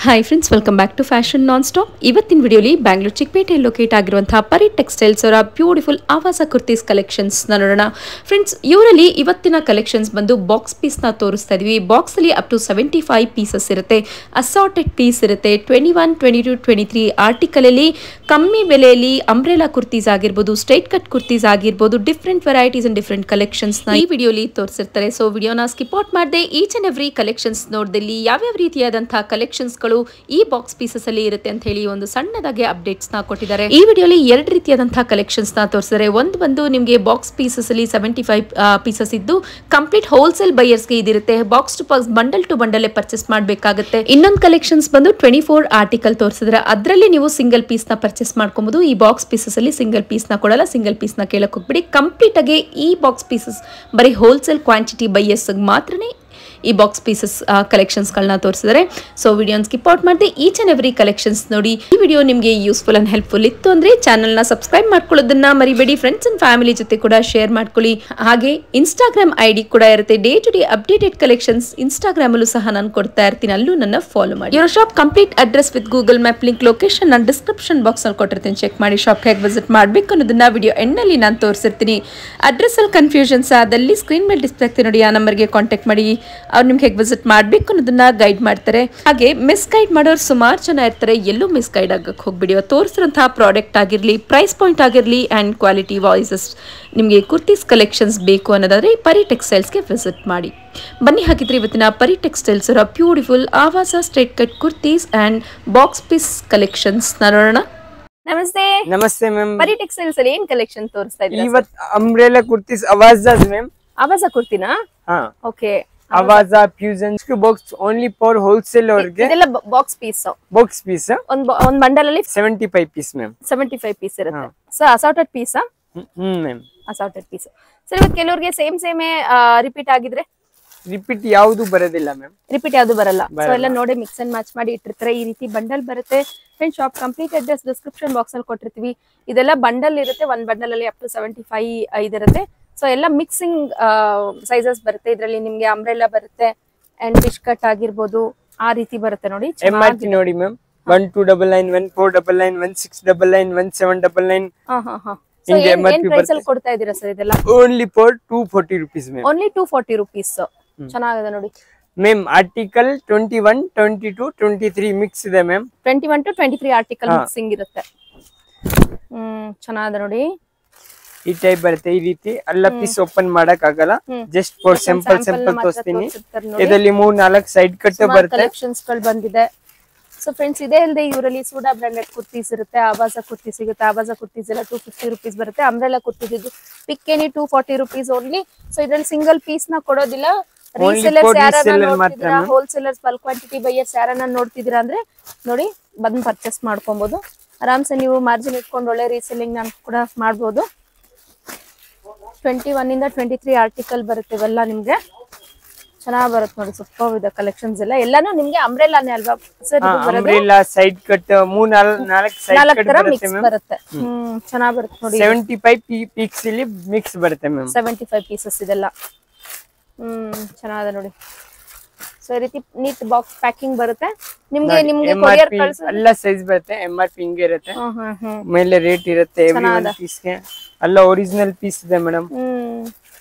Hi friends, welcome back to fashion nonstop. ಇವತ್ತಿನ ವಿಡಿಯೋಲಿ Bangalore ಚಿಕ್ಕಪೇಟೆಯಲ್ಲಿ locate ಆಗಿರುವಂತಹ ಪರಿ ಟೆಕ್ಸ್ಟೈಲ್ಸ್ ಅವರ ಬ್ಯೂಟಿಫುಲ್ ಆವಾಸ ಕುರ್ತೀಸ್ ಕಲೆಕ್ಷನ್ಸ್ ನೋಡೋಣ. ಫ್ರೆಂಡ್ಸ್, ಇವರಲ್ಲಿ ಇವತ್ತಿನ ಕಲೆಕ್ಷನ್ಸ್ ಬಂದು ಬಾಕ್ಸ್ ಪೀಸ್ನ ತೋರಿಸ್ತಾ ಇದೀವಿ. ಬಾಕ್ಸ್ ಅಲ್ಲಿ ಅಪ್ ಟು 75 ಪೀಸಸ್ ಇರುತ್ತೆ. ಅಸಾರ್ಟೆಡ್ ಪೀಸ್ ಇರುತ್ತೆ. 21, 22, 23 ಆರ್ಟಿಕಲ್ ಅಲ್ಲಿ ಕಮ್ಮಿ ಬೆಲೆಯಲ್ಲಿ ಅಂಬ್ರೆಲಾ ಕುರ್ತೀಸ್ ಆಗಿರ್ಬೋದು, ಸ್ಟ್ರೈಟ್ ಕಟ್ ಕುರ್ತೀಸ್ ಆಗಿರ್ಬೋದು, different varieties and different collections ನ ಈ ವಿಡಿಯೋಲಿ ತೋರಿಸಿರ್ತಾರೆ. ಸೊ ವಿಡಿಯೋನ ಸ್ಕಿಪ್ ಔಟ್ ಮಾಡದೆ ಈಚ್ ಅಂಡ್ ಎವ್ರಿ ಕಲೆಕ್ಷನ್ಸ್ ನೋಡಿದಲ್ಲಿ ಯಾವ್ಯಾವ ರೀತಿಯಾದಂತಹ ಕಲೆಕ್ಷನ್ಸ್ ಈ ಬಾಕ್ಸ್ ಪೀಸಸ್ ಅಲ್ಲಿ ಇರುತ್ತೆ ಅಂತ ಹೇಳಿ ಒಂದು ಸಣ್ಣದಾಗಿ ಅಪ್ಡೇಟ್ಸ್ ನ ಕೊಟ್ಟಿದ್ದಾರೆ. ಈ ವಿಡಿಯೋಲಿ ಎರಡು ರೀತಿಯಾದಂತಹ ಕಲೆಕ್ಷನ್ಸ್ ನ ತೋರಿಸಿದ್ದಾರೆ. ಒಂದು ಬಂದು ನಿಮಗೆ ಬಾಕ್ಸ್ ಪೀಸಸ್ ಅಲ್ಲಿ 75 ಪೀಸಸ್ ಇದ್ದು ಕಂಪ್ಲೀಟ್ ಹೋಲ್ಸೇಲ್ ಬೈಯರ್ಸ್ ಗೆ ಇದಿರುತ್ತೆ. Box to box, bundle to bundle purchase ಮಾಡಬೇಕಾಗುತ್ತೆ. ಇನ್ನೊಂದು ಕಲೆಕ್ಷನ್ಸ್ ಬಂದು 24 ಆರ್ಟಿಕಲ್ ತೋರಿಸಿದ್ರೆ ಅದರಲ್ಲಿ ನೀವು ಸಿಂಗಲ್ ಪೀಸ್ ನ ಪರ್ಚೇಸ್ ಮಾಡ್ಕೊಬಹುದು. ಈ ಬಾಕ್ಸ್ ಪೀಸಸ್ ಅಲ್ಲಿ ಸಿಂಗಲ್ ಪೀಸ್ ನ ಕೊಡಲ್ಲ. ಸಿಂಗಲ್ ಪೀಸ್ ನ ಕೇಳಕ್ ಹೋಗ್ಬಿಡಿ. ಕಂಪ್ಲೀಟ್ ಆಗಿ ಈ ಬಾಕ್ಸ್ ಪೀಸಸ್ ಬರೀ ಹೋಲ್ಸೇಲ್ ಕ್ವಾಂಟಿಟಿ ಬೈಯರ್ಸ್ ಮಾತ್ರನೇ ಈ ಬಾಕ್ಸ್ ಪೀಸಸ್ ಕಲೆಕ್ಷನ್ಸ್ ಗಳನ್ನ ತೋರಿಸಿದ್ದಾರೆ. ಸೊ ವಿಡಿಯೋನ ಸ್ಕಿಪ್ ಔಟ್ ಮಾಡದೆ ಈಚ್ ಅಂಡ್ ಎವ್ರಿ ಕಲೆಕ್ಷನ್ಸ್ ನೋಡಿ. ಈ ವಿಡಿಯೋ ನಿಮಗೆ ಯೂಸ್ಫುಲ್ ಅಂಡ್ ಹೆಲ್ಪ್ಫುಲ್ ಇತ್ತು ಅಂದ್ರೆ ಚಾನಲ್ ನ ಸಬ್ಸ್ಕ್ರೈಬ್ ಮಾಡ್ಕೊಳ್ಳೋದನ್ನ ಮರಿಬೇಡಿ. ಫ್ರೆಂಡ್ಸ್ ಅಂಡ್ ಫ್ಯಾಮಿಲಿ ಜೊತೆ ಕೂಡ ಶೇರ್ ಮಾಡ್ಕೊಳ್ಳಿ. ಹಾಗೆ ಇನ್ಸ್ಟಾಗ್ರಾಮ್ ಐಡಿ ಕೂಡ ಇರುತ್ತೆ. Day to day updated collections Instagram ಅಲ್ಲೂ ಸಹ ನಾನು ಕೊಡ್ತಾ ಇರ್ತೀನಿ. ಅಲ್ಲೂ ನನ್ನ ಫಾಲೋ ಮಾಡಿ. ಇವರ shop complete address with Google map link, location ನಾನು ಡಿಸ್ಕ್ರಿಪ್ಷನ್ ಬಾಕ್ಸ್ ಅಲ್ಲಿ ಕೊಟ್ಟಿರ್ತೀನಿ. ಚೆಕ್ ಮಾಡಿ ಶಾಪ್ ಹೇಗೆ ವಿಸಿಟ್ ಮಾಡಬೇಕು ಅನ್ನೋದನ್ನ ವಿಡಿಯೋ ಎಂಡ್ ನಲ್ಲಿ ನಾನು ತೋರಿಸಿರ್ತೀನಿ. ಅಡ್ರೆಸ್ ಅಲ್ಲಿ ಕನ್ಫ್ಯೂಷನ್ಸ್ ಆದಲ್ಲಿ ಸ್ಕ್ರೀನ್ ಮೇಲೆ ಡಿಸ್ಪ್ಲೇ ಆಗ್ತೀನಿ ನೋಡಿ, ಆ ನಂಬರ್ಗೆ ಕಾಂಟ್ಯಾಕ್ಟ್ ಮಾಡಿ. ಅವ್ರು ನಿಮ್ಗೆ ಹೇಗೆ ವಿಸಿಟ್ ಮಾಡಬೇಕು ಅನ್ನೋದನ್ನ ಗೈಡ್ ಮಾಡ್ತಾರೆ. ಹಾಗೆ ಮಿಸ್ ಗೈಡ್ ಮಾಡೋರು ಸುಮಾರು ಜನ ಇರ್ತಾರೆ. ಎಲ್ಲೂ ಮಿಸ್ ಗೈಡ್ ಆಗಕ್ಕೆ ಹೋಗ್ಬಿಡಿ. ತೋರಿಸಿರುವಂತಹ ಪ್ರಾಡಕ್ಟ್ ಆಗಿರಲಿ, ಪ್ರೈಸ್ ಪಾಯಿಂಟ್ ಆಗಿರಲಿ ಅಂಡ್ ಕ್ವಾಲಿಟಿ ವಾಯ್ಸಸ್ ನಿಮಗೆ ಕುರ್ತೀಸ್ ಕಲೆಕ್ಷನ್ಸ್ ಬೇಕು ಅನ್ನೋದಾದ್ರೆ ಪರಿ ಟೆಕ್ಸ್ಟೈಲ್ಸ್ಗೆ ವಿಸಿಟ್ ಮಾಡಿ. ಬನ್ನಿ ಹಾಗಿದ್ರೆ ಇವತ್ತಿನ ಪರಿ ಟೆಕ್ಸ್ಟೈಲ್ಸ್ ಅವರ beautiful Avaasa straight cut kurtis and box piece collections ನೋಡೋಣ. ನಮಸ್ತೆ. ನಮಸ್ತೆ ಮ್ಯಾಮ್. ಪರಿ ಟೆಕ್ಸ್ಟೈಲ್ಸ್ ಅಲ್ಲಿ ಏನ್ ಕಲೆಕ್ಷನ್ ತೋರಿಸ್ತಾ ಇದ್ದೀರಾ? ಇವತ್ತು ಅಂಬ್ರೆಲಾ ಕುರ್ತೀಸ್ ಆವಾಜ ಮ್ಯಾಮ್. ಆವಾಜ ಕುರ್ತಿನಾ? ಹಾ, ಓಕೆ. ಆವಾಜ fusion box only for wholesale ಅವರಿಗೆ. ಇದೆಲ್ಲ ಬಾಕ್ಸ್ ಪೀಸ್. ಬಾಕ್ಸ್ ಪೀಸ್ ಒಂದ್ ಬಂಡಲ್ ಅಲ್ಲಿ 75 ಪೀಸ್ ಮ್ಯಾಮ್. 75 ಪೀಸ್ ಇರುತ್ತೆ. So assorted piece. Ma'am, assorted piece. Sir, ಇವತ್ತು ಕೆಲವರಿಗೆ ಸೇಮ್ ರಿಪೀಟ್ ಆಗಿದ್ರೆ ರಿಪೀಟ್ ಯಾವುದು ಬರೋದಿಲ್ಲ ಮ್ಯಾಮ್. ರಿಪೀಟ್ ಯಾವ್ದು ಬರಲ್ಲ. ಸೊ ಎಲ್ಲ ನೋಡಿ ಮಿಕ್ಸ್ ಅಂಡ್ ಮ್ಯಾಚ್ ಮಾಡಿ ಇಟ್ಟಿರ್ತಾರೆ. ಈ ರೀತಿ ಬಂಡಲ್ ಬರುತ್ತೆ. Friend, shop complete address description box ಅಲ್ಲಿ ಕೊಟ್ಟಿರ್ತೀವಿ. ಇದೆಲ್ಲ ಬಂಡಲ್ ಇರುತ್ತೆ. ಒಂದ್ ಬಂಡಲ್ ಅಲ್ಲಿ ಅಪ್ ಟು 75 ಇದಿರುತ್ತೆ. ಸೊ ಎಲ್ಲ ಮಿಕ್ಸಿಂಗ್ ಸೈಜಸ್ ಬರುತ್ತೆ. ಇದರಲ್ಲಿ ನಿಮ್ಗೆ ಅಂಬ್ರೆಲಾ ಬರುತ್ತೆ ಅಂಡ್ ಫಿಶ್ ಕಟ್ ಆಗಿರ್ಬೋದು, ಆ ರೀತಿ ಬರುತ್ತೆ ನೋಡಿ. MRP ನೋಡಿ ಮ್ಯಾಮ್. 1299, 1499, 1699, 1799. ಏನ್ ಪ್ರೈಸ್ ಅಲ್ಲಿ ಕೊಡ್ತಾ ಇದೀರಾ ಸರ್ ಇದೆಲ್ಲ? Only for 240 rupees ma'am. Only 240 rupees. ಚೆನ್ನಾಗಿದೆ ನೋಡಿ ಮ್ಯಾಮ್. ಆರ್ಟಿಕಲ್ 21, 22, 23 ಮಿಕ್ಸ್ ಇದೆ ಮ್ಯಾಮ್. 21 to 23 ಆರ್ಟಿಕಲ್ ಮಿಕ್ಸಿಂಗ್ ಇರುತ್ತೆ. ಚೆನ್ನಾಗಿದೆ ನೋಡಿ. ಈ ಟೈಪ್ ಬರುತ್ತೆ. ಈ ರೀತಿ ಎಲ್ಲ ಪೀಸ್ ಓಪನ್ ಮಾಡಕ್ ಆಗಲ್ಲ. ಜಸ್ಟ್ ಫಾರ್ ಸಿಂಪಲ್ ತೋರಿಸ್ತೀನಿ. ಇದರಲ್ಲಿ 3-4 ಸೈಡ್ ಕಟ್ ಬರುತ್ತೆ. ಕಲೆಕ್ಷನ್ಸ್ ಗಳು ಬಂದಿದೆ. ಸೊ ಫ್ರೆಂಡ್ಸ್, ಇದೇ ಇಲ್ಲದೆ ಇವರಲ್ಲಿ ಸೂಡಾ ಬ್ರಾಂಡೆಡ್ ಕುರ್ತೀಸ್ ಇರುತ್ತೆ. ಆವಾಜ ಕುರ್ತಿ ಸಿಗುತ್ತೆ. ಆವಾಜ ಕುರ್ತೀಸ್ ಎಲ್ಲ 250 rupees ಬರುತ್ತೆ. ಅಂಬ್ರೆಲಾ ಕುರ್ತೀಸ್ ಇದು ಪಿಕ್ ಎನಿ 240 rupees ಓನ್ಲಿ. ಸೊ ಇದ್ರಲ್ಲಿ ಸಿಂಗಲ್ ಪೀಸ್ ನ ಕೊಡೋದಿಲ್ಲ. ರೀಸೆಲರ್ಸ್ ಯಾರನ್ನ ನೋಡ್ತಿದ್ದೀರಾ, ಹೋಲ್ಸೇಲರ್ಸ್, ಬಲ್ಕ್ ಕ್ವಾಂಟಿಟಿ ಬೈಯರ್ಸ್ ಯಾರನ್ನ ನೋಡ್ತಿದ್ದೀರಾ ಅಂದ್ರೆ ನೋಡಿ, ಬಂದು ಪರ್ಚೇಸ್ ಮಾಡ್ಕೊಬಹುದು. ಆರಾಮ್ಸೆ ನೀವು ಮಾರ್ಜಿನ್ ಇಟ್ಕೊಂಡು ಒಳ್ಳೆ ರೀಸೆಲ್ಲಿಂಗ್ ನಾನು ಕೂಡ ಮಾಡ್ಬೋದು. 21 ಇಂದ 23 ಆರ್ಟಿಕಲ್ ಬರುತ್ತೆ. ಇವೆಲ್ಲ ನಿಮ್ಗೆ ಚೆನ್ನಾಗಿ ಬರುತ್ತೆ ನೋಡಿ. ಸೂಪರ್ ಇದೆ ಕಲೆಕ್ಷನ್ಸ್ ಎಲ್ಲ. ಎಲ್ಲಾನು ನಿಮ್ಗೆ ಅಂಬ್ರೆಲಾನೇ ಅಲ್ವಾ sir? Umbrella side cut 3-4 side cut ಬರುತ್ತೆ. ಚೆನ್ನಾಗಿ ಬರುತ್ತೆ ನೋಡಿ. 75 ಪೀಸ್ ಇಲ್ಲಿ ಮಿಕ್ಸ್ ಬರುತ್ತೆ ಮ್ಯಾಮ್. 75 ಪೀಸಸ್ ಇದೆಲ್ಲ. ಚೆನ್ನಾಗಿದೆ ನೋಡಿ. ಸೊ ಈ ರೀತಿ ನೀಟ್ ಬಾಕ್ಸ್ ಪ್ಯಾಕಿಂಗ್ ಬರುತ್ತೆ ನಿಮ್ಗೆ. ಕೊರಿಯರ್ ಕಳಿಸೋ ಎಲ್ಲ ಸೈಜ್ ಬರುತ್ತೆ. MRP ಹಿಂಗೆ ಇರುತ್ತೆ. ಮೇಲೆ ರೇಟ್ ಇರುತ್ತೆ. ಎವ್ರಿ ಒನ್ ಪೀಸ್ ಗೆ ಎಲ್ಲ ಒರಿಜಿನಲ್ ಪೀಸ್ ಇದೆ ಮೇಡಮ್.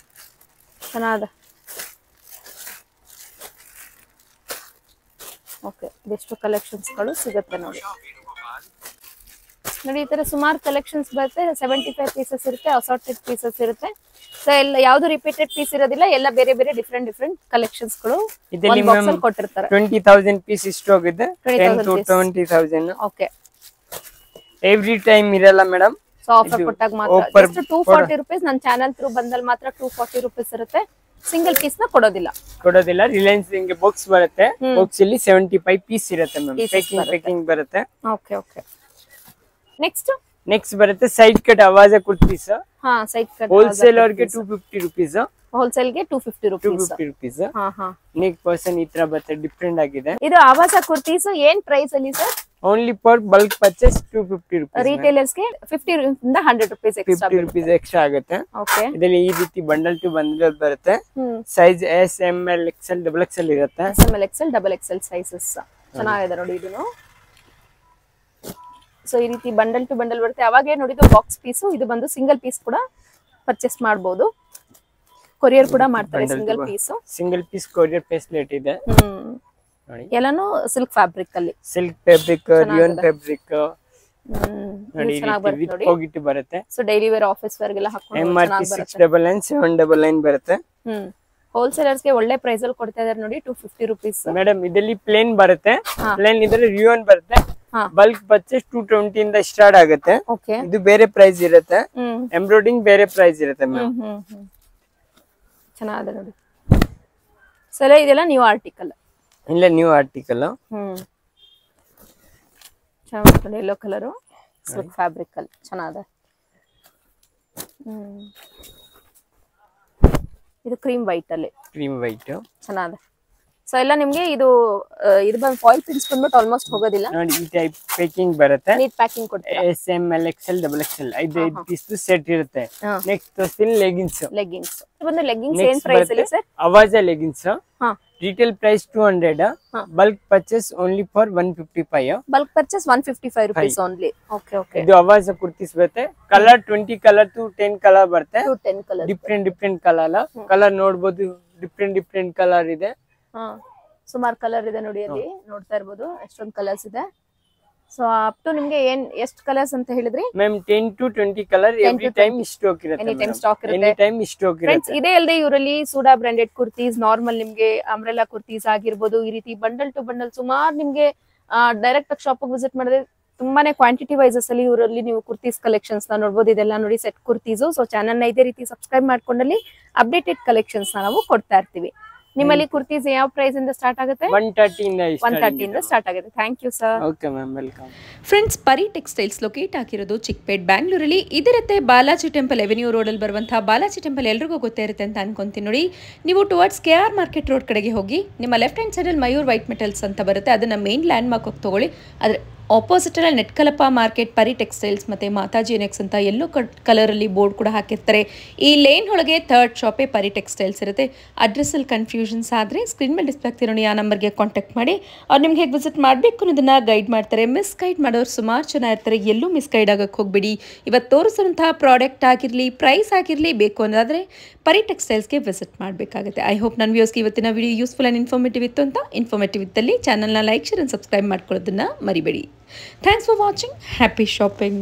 ಚೆನ್ನಾಗಿದೆ. ಓಕೆ, ಇದೆಷ್ಟು ಕಲೆಕ್ಷನ್ಸ್ ಗಳು ಸಿಗುತ್ತೆ ನೋಡಿ. ನೋಡಿ, ಈ ತರ ಸುಮಾರು ಕಲೆಕ್ಷನ್ಸ್ ಬರುತ್ತೆ. 75 ಪೀಸಸ್ ಇರುತ್ತೆ. ಅಸಾರ್ಟೆಡ್ ಪೀಸಸ್ ಇರುತ್ತೆ. ಸೊ ಎಲ್ಲ ಯಾವ್ದು ರಿಪೀಟೆಡ್ ಪೀಸ್ ಇರೋದಿಲ್ಲ. ಎಲ್ಲ ಬೇರೆ ಬೇರೆ ಡಿಫ್ರೆಂಟ್ ಕಲೆಕ್ಷನ್ಸ್ ಗಳು ಕೊಟ್ಟಿರ್ತಾರೆ. 20,000 ಪೀಸ್ ಇಷ್ಟು ಹೋಗಿದೆ. 10 to 20,000. ಓಕೆ, ಎವ್ರಿ ಟೈಮ್ ಇರಲ್ಲ ಮೇಡಮ್. ಸೊ ಆಫರ್ ಕೊಟ್ಟಾಗ ಮಾತ್ರ 240 rupees. ನನ್ನ ಚಾನಲ್ ಥ್ರೂ ಬಂದಲ್ಲಿ ಮಾತ್ರ 240 rupees ಇರುತ್ತೆ. ಸಿಂಗಲ್ ಪೀಸ್ ನ ಕೊಡೋದಿಲ್ಲ. ರಿಲಯನ್ಸ್ ನಿಮಗೆ ಬಾಕ್ಸ್ ಬರುತ್ತೆ. ಬಾಕ್ಸ್ ಅಲ್ಲಿ 75 ಪೀಸ್ ಇರುತ್ತೆ ಮ್ಯಾಮ್. ಪ್ಯಾಕಿಂಗ್ ಬರುತ್ತೆ. Okay okay. ನೆಕ್ಸ್ಟ್ ಬರುತ್ತೆ ಸೈಡ್ ಕಟ್ ಆವಾಜ ಕುರ್ತೀಸ್. ಹಾ, ಸೈಡ್ ಕಟ್ ಹೋಲ್ಸೇಲ್ ಅವರಿಗೆ 250 rupees. ಹೋಲ್ಸೇಲ್ ಗೆ 250 rupees. 250 rupees. ನೆಕ್ ಪರ್ಸನ್ ಈ ತರ ಬರುತ್ತೆ. ಡಿಫರೆಂಟ್ ಆಗಿದೆ. ಇದು ಆವಾಜ ಕುರ್ತೀಸ್ ಏನ್ ಪ್ರೈಸ್ ಅಲ್ಲಿ sir? Only for bulk purchase 250 rupees. Retailers ಗೆ 50 ಇಂದ 100 rupees ಎಕ್ಸ್ಟ್ರಾ. 50 rupees ಎಕ್ಸ್ಟ್ರಾ ಆಗುತ್ತೆ. ಓಕೆ. ಇದರಲ್ಲಿ ಈ ರೀತಿ ಬಂಡಲ್ ಟು ಬಂಡಲ್ ಬರುತ್ತೆ. Size S, M, L, XL, XXL ಇರುತ್ತೆ. S, M, L, XL, XXL sizes. ಚೆನ್ನಾಗಿದೆ ನೋಡಿ ಇದನ್ನು. ಸೊ ಈ ರೀತಿ ಬಂಡಲ್ ಟು ಬಂಡಲ್ ಬರುತ್ತೆ. ಅವಾಗೇ ನೋಡಿದ್ದು ಬಾಕ್ಸ್ ಪೀಸು, ಇದು ಬಂದು ಸಿಂಗಲ್ ಪೀಸ್ ಕೂಡ ಪರ್ಚೇಸ್ ಮಾಡಬಹುದು. ಕೊರಿಯರ್ ಕೂಡ ಮಾಡ್ತಾರೆ ಸಿಂಗಲ್ ಪೀಸ್ ಕೊರಿಯರ್ ಫೆಸಿಲಿಟಿ ಇದೆ. ಎಲ್ಲಾನು ಸಿಲ್ಕ್ ಫ್ಯಾಬ್ರಿಕ್ ಅಲ್ಲಿ, ಸಿಲ್ಕ್ ಫ್ಯಾಬ್ರಿಕ್, ರಿಯಾನ್ ಫ್ಯಾಬ್ರಿಕ್ ನೋಡಿ ಹೋಗಿಟ್ಟು ಬರುತ್ತೆ. So daily wear office wear ಗೆಲ್ಲ ಹಾಕೊಂಡು MRP 699 799 ಬರುತ್ತೆ. ಹೋಲ್ಸೇಲರ್ಸ್ ಗೆ ಒಳ್ಳೆ ಪ್ರೈಸ್ ಅಲ್ಲಿ ಕೊಡ್ತಾ ಇದಾರೆ ನೋಡಿ, 250 ರೂಪೀಸ್. ಮೇಡಮ್ ಇದರಲ್ಲಿ ಪ್ಲೇನ್ ಬರುತ್ತೆ, ಪ್ಲೇನ್ ಇದ್ರೆ ರಿಯಾನ್ ಬರುತ್ತೆ. ಬಲ್ಕ್ ಪರ್ಚೇಸ್ 220 ಇಂದ ಸ್ಟಾರ್ಟ್ ಆಗುತ್ತೆ. ಇದು ಬೇರೆ ಪ್ರೈಸ್ ಇರುತ್ತೆ, ಎಂಬ್ರಾಯ್ಡಿಂಗ್ ಬೇರೆ ಪ್ರೈಸ್ ಇರುತ್ತೆ ಮ್ಯಾಮ್. ಚೆನ್ನಾಗಿದೆ ನೋಡಿ. ಸಲ ಇದೆಲ್ಲ ನ್ಯೂ ಆರ್ಟಿಕಲ್, ಇಲ್ಲ ನ್ಯೂ ಆರ್ಟಿಕಲ್. ಚೆನ್ನಾಗಿದೆ, ಯೆಲ್ಲೋ ಕಲರ್ ಸಿಲ್ಕ್ ಫ್ಯಾಬ್ರಿಕ್ ಅಲ್ಲಿ ಚೆನ್ನಾಗಿದೆ. ಇದು ಕ್ರೀಮ್ ವೈಟ್ ಅಲ್ಲಿ, ಚೆನ್ನಾಗಿದೆ. ಸೊ ಎಲ್ಲ ನಿಮ್ಗೆ ಇದು ಬಂದು ಫಾಯಿಲ್ ಪ್ರಿಂಟ್ಸ್ ಬಂದ್ಬಿಟ್ಟು ಆಲ್ಮೋಸ್ಟ್ ಹೋಗೋದಿಲ್ಲ ನೋಡಿ. ಈ ಟೈಪ್ ಪ್ಯಾಕಿಂಗ್ ಬರುತ್ತೆ, ನೀಟ್ ಪ್ಯಾಕಿಂಗ್ ಕೊಡ್ತೀರಾ. S M L XL XXL 5 piece set ಇರುತ್ತೆ. ನೆಕ್ಸ್ಟ್ ತೋರಿಸ್ತೀನಿ ಲೆಗಿನ್ಸ್. ಬಂದು ಲೆಗಿನ್ಸ್ ಏನ್ ಪ್ರೈಸ್ ಅಲ್ಲಿ sir? Avaasa leggings retail price 200, bulk purchase only for 155. Bulk purchase 155 rupees only. Okay okay. ಇದು ಅವಾಜ ಕುರ್ತೀಸ್ ಬರುತ್ತೆ. ಕಲರ್ 20 ಕಲರ್ ಟು 10 ಕಲರ್ ಬರುತ್ತೆ. Different colour ನೋಡಬಹುದು. Different colour ಇದೆ, ಸುಮಾರು ಕಲರ್ ಇದೆ ನೋಡಿ. ಅಲ್ಲಿ ನೋಡ್ತಾ ಇರಬಹುದು ಎಷ್ಟೊಂದು ಕಲರ್ಸ್ ಇದೆ. ಸೊ ಅಪ್ ಟು ನಿಮ್ಗೆ ಎಷ್ಟು ಕಲರ್ಸ್ ಅಂತ ಹೇಳಿದ್ರಿ ma'am? 10 to 20 colour every time stock ಇರುತ್ತೆ. ಎನಿ ಟೈಮ್ ಸ್ಟಾಕ್ ಇರುತ್ತೆ. ಇದೇ ಅಲ್ಲದೆ ಇವರಲ್ಲಿ ಸೂಡಾ ಬ್ರಾಂಡೆಡ್ ಕುರ್ತೀಸ್, ನಾರ್ಮಲ್ ನಿಮ್ಗೆ ಅಂಬ್ರೆಲಾ ಕುರ್ತೀಸ್ ಆಗಿರ್ಬೋದು, ಈ ರೀತಿ ಬಂಡಲ್ ಟು ಬಂಡಲ್ ಸುಮಾರು ನಿಮ್ಗೆ ಡೈರೆಕ್ಟ್ ಆಗಿ ಶಾಪ್ ವಿಸಿಟ್ ಮಾಡಿದ್ರೆ ತುಂಬಾನೇ ಕ್ವಾಂಟಿಟಿ ವೈಸಸ್ ಅಲ್ಲಿ ಇವರಲ್ಲಿ ನೀವು ಕುರ್ತೀಸ್ ಕಲೆಕ್ಷನ್ಸ್ ನ ನೋಡಬಹುದು. ಇದೆಲ್ಲ ನೋಡಿ ಸೆಟ್ ಕುರ್ತೀಸು. ಸೊ ಚಾನಲ್ ನ ಇದೇ ರೀತಿ ಸಬ್ಸ್ಕ್ರೈಬ್ ಮಾಡ್ಕೊಂಡಲ್ಲಿ ಅಪ್ಡೇಟೆಡ್ ಕಲೆಕ್ಷನ್ಸ್ ನಾವು ಕೊಡ್ತಾ ಇರ್ತೀವಿ. ನಿಮ್ಮಲ್ಲಿ ಕುರ್ತೀಸ್ ಯಾವ ಪ್ರೈಸ್ ಇಂದ ಸ್ಟಾರ್ಟ್ ಆಗುತ್ತೆ? 130 ಇಂದ ಸ್ಟಾರ್ಟ್ ಆಗುತ್ತೆ. Thank you sir. Okay ma'am, welcome. Friends, Pari textiles locate ಆಗಿರೋದು ಚಿಕ್ಕಪೇಟ್, ಬ್ಯಾಂಗ್ಳೂರಲ್ಲಿ. ಇದಿರುತ್ತೆ ಬಾಲಾಜಿ ಟೆಂಪಲ್ ಎವೆನ್ಯೂ ರೋಡ್ ಅಲ್ಲಿ ಬರುವಂತಹ ಬಾಲಾಜಿ ಟೆಂಪಲ್. ಎಲ್ರಿಗೂ ಗೊತ್ತೇ ಇರುತ್ತೆ ಅಂತ ಅನ್ಕೊಂತೀನಿ ನೋಡಿ. ನೀವು ಟುವರ್ಡ್ಸ್ KR ಮಾರ್ಕೆಟ್ ರೋಡ್ ಕಡೆಗೆ ಹೋಗಿ ನಿಮ್ಮ ಲೆಫ್ಟ್ ಹ್ಯಾಂಡ್ ಸೈಡ್ ಅಲ್ಲಿ ಮಯೂರ್ ವೈಟ್ ಮೆಟಲ್ಸ್ ಅಂತ ಬರುತ್ತೆ, ಅದನ್ನ ಮೇನ್ ಲ್ಯಾಂಡ್ ಮಾರ್ಕ್ ಹೋಗಿ ತಗೊಳ್ಳಿ. ಅದ್ರ ಆಪೋಸಿಟ್ ಅಲ್ಲಿ ನೆಟ್ಕಲಪ್ಪ ಮಾರ್ಕೆಟ್, ಪರಿ ಟೆಕ್ಸ್ಟೈಲ್ಸ್ ಮತ್ತೆ ಮಾತಾಜಿ ನೆಕ್ಸ್ ಅಂತ ಎಲ್ಲೋ ಕಲರ್ ಅಲ್ಲಿ ಬೋರ್ಡ್ ಕೂಡ ಹಾಕಿರ್ತಾರೆ. ಈ ಲೇನ್ ಒಳಗೆ ಥರ್ಡ್ ಶಾಪೇ ಪರಿ ಟೆಕ್ಸ್ಟೈಲ್ಸ್ ಇರುತ್ತೆ. ಅಡ್ರೆಸ್ ಅಲ್ಲಿ ಕನ್ಫ್ಯೂಷನ್ಸ್ ಆದ್ರೆ ಸ್ಕ್ರೀನ್ ಮೇಲೆ ಡಿಸ್ಪ್ಲೇ ಆಗ್ತಿರೋ ಆ ನಂಬರ್ಗೆ ಕಾಂಟ್ಯಾಕ್ಟ್ ಮಾಡಿ. ಅವ್ರು ನಿಮ್ಗೆ ಹೇಗೆ ವಿಸಿಟ್ ಮಾಡಬೇಕು ಅನ್ನೋದನ್ನ ಗೈಡ್ ಮಾಡ್ತಾರೆ. ಮಿಸ್ ಗೈಡ್ ಮಾಡೋರು ಸುಮಾರು ಜನ ಇರ್ತಾರೆ, ಎಲ್ಲೂ ಮಿಸ್ ಗೈಡ್ ಆಗಕ್ಕೆ ಹೋಗ್ಬೇಡಿ. ಇವತ್ತು ತೋರಿಸಿರುವಂತಹ ಪ್ರಾಡಕ್ಟ್ ಆಗಿರಲಿ, ಪ್ರೈಸ್ ಆಗಿರಲಿ ಬೇಕು ಅನ್ನೋದಾದ್ರೆ ಪರಿ ಟೆಕ್ಸ್ಟೈಲ್ಸ್ಗೆ ವಿಸಿಟ್ ಮಾಡಬೇಕಾಗುತ್ತೆ. ಐ ಹೋಪ್ ನನ್ನ ವ್ಯೂಸ್ಗೆ ಇವತ್ತಿನ ವಿಡಿಯೋ ಯೂಸ್ಫುಲ್ ಆ್ಯಂಡ್ ಇನ್ಫಾರ್ಮೇಟಿವ್ ಇತ್ತು ಅಂತ. ಇನ್ಫಾರ್ಮೇಟಿವ್ ಇದ್ದಲ್ಲಿ ಚಾನಲ್ನ ಲೈಕ್, ಶೇರ್ ಆ್ಯಂಡ್ ಸಬ್ಸ್ಕ್ರೈಬ್ ಮಾಡ್ಕೊಳ್ಳೋದನ್ನ ಮರಿಬೇಡಿ. Thanks for watching. Happy shopping.